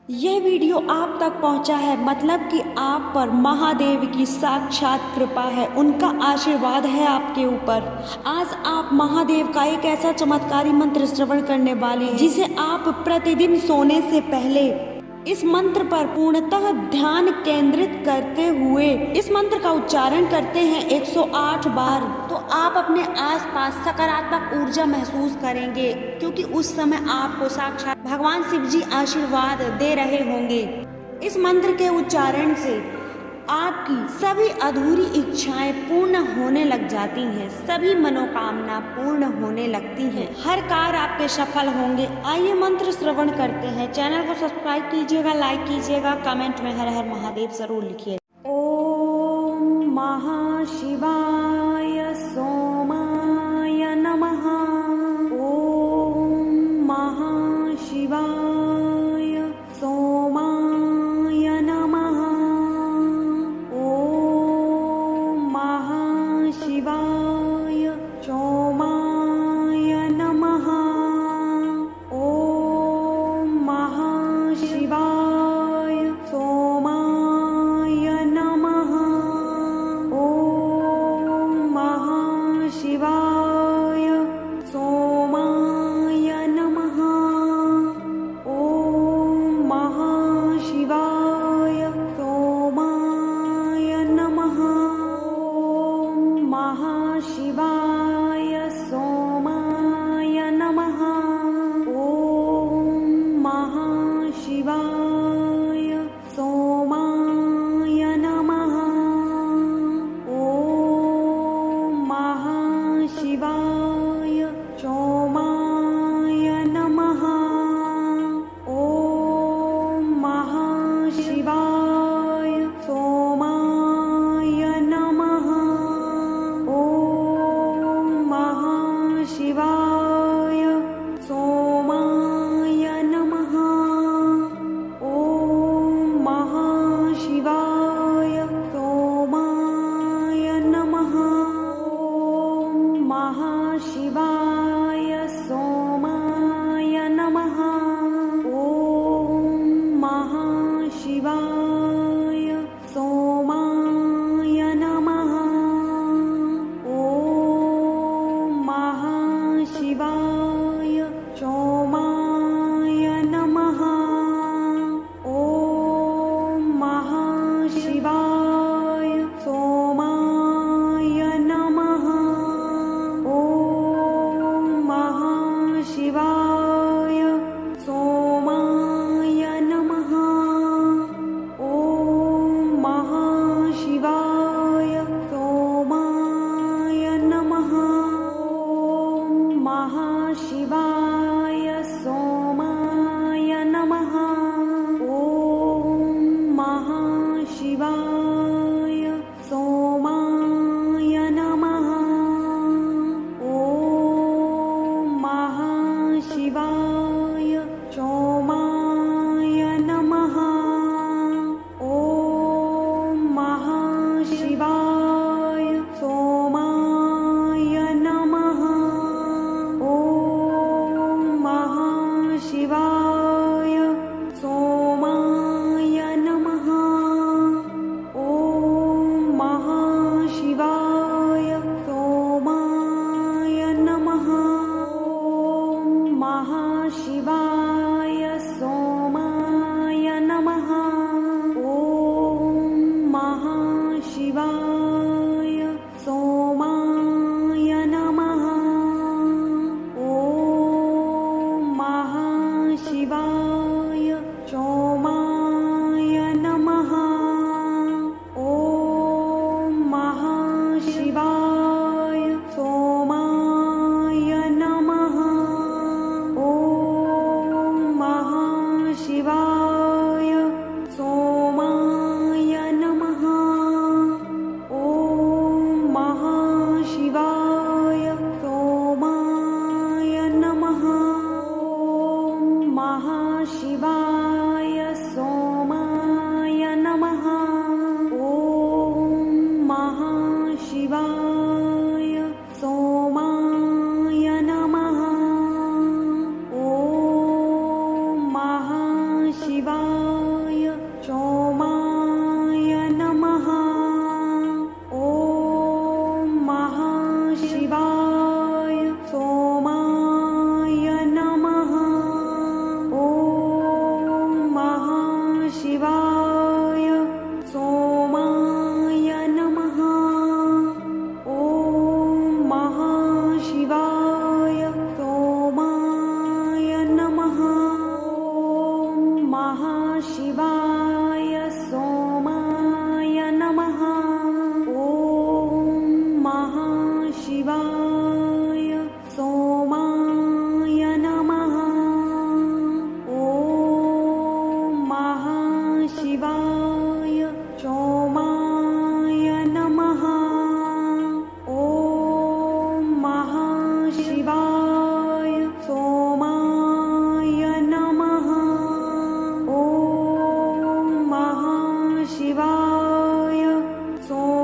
यह वीडियो आप तक पहुंचा है मतलब कि आप पर महादेव की साक्षात कृपा है, उनका आशीर्वाद है आपके ऊपर। आज आप महादेव का एक ऐसा चमत्कारी मंत्र श्रवण करने वाले हैं जिसे आप प्रतिदिन सोने से पहले इस मंत्र पर पूर्णतः ध्यान केंद्रित करते हुए इस मंत्र का उच्चारण करते हैं 108 बार, तो आप अपने आसपास सकारात्मक ऊर्जा महसूस करेंगे, क्योंकि उस समय आपको साक्षात भगवान शिव जी आशीर्वाद दे रहे होंगे। इस मंत्र के उच्चारण से आपकी सभी अधूरी इच्छाएं पूर्ण होने लग जाती हैं, सभी मनोकामना पूर्ण होने लगती हैं, हर कार्य आपके सफल होंगे। आइए मंत्र श्रवण करते हैं। चैनल को सब्सक्राइब कीजिएगा, लाइक कीजिएगा, कमेंट में हर हर महादेव जरूर लिखिए। ओम महाशिवाय सोमाय नमः। ओम महाशिवाय सोमाय नमः। शिवाय सोमाय नमः। ओम महाशिवाय सोमाय नमः। ओम महाशिवाय सोमाय नमः। ओम महाशिवाय सोमाय नमः। महाशिवाय सोमाय नमः। ओम महाशिवाय सोमाय नमः। ओम महाशिवाय सोमाय नमः। ओम महाशिवाय सोमाय नमः। शिवाय सोमाय नमः। महाशिवाय सोमाय नमः। ॐ महाशिवाय सोमाय नमः। ॐ महाशिवाय सोमाय नमः। ॐ महाशिवाय सोमाय नमः। ॐ महाशिवाय सोमाय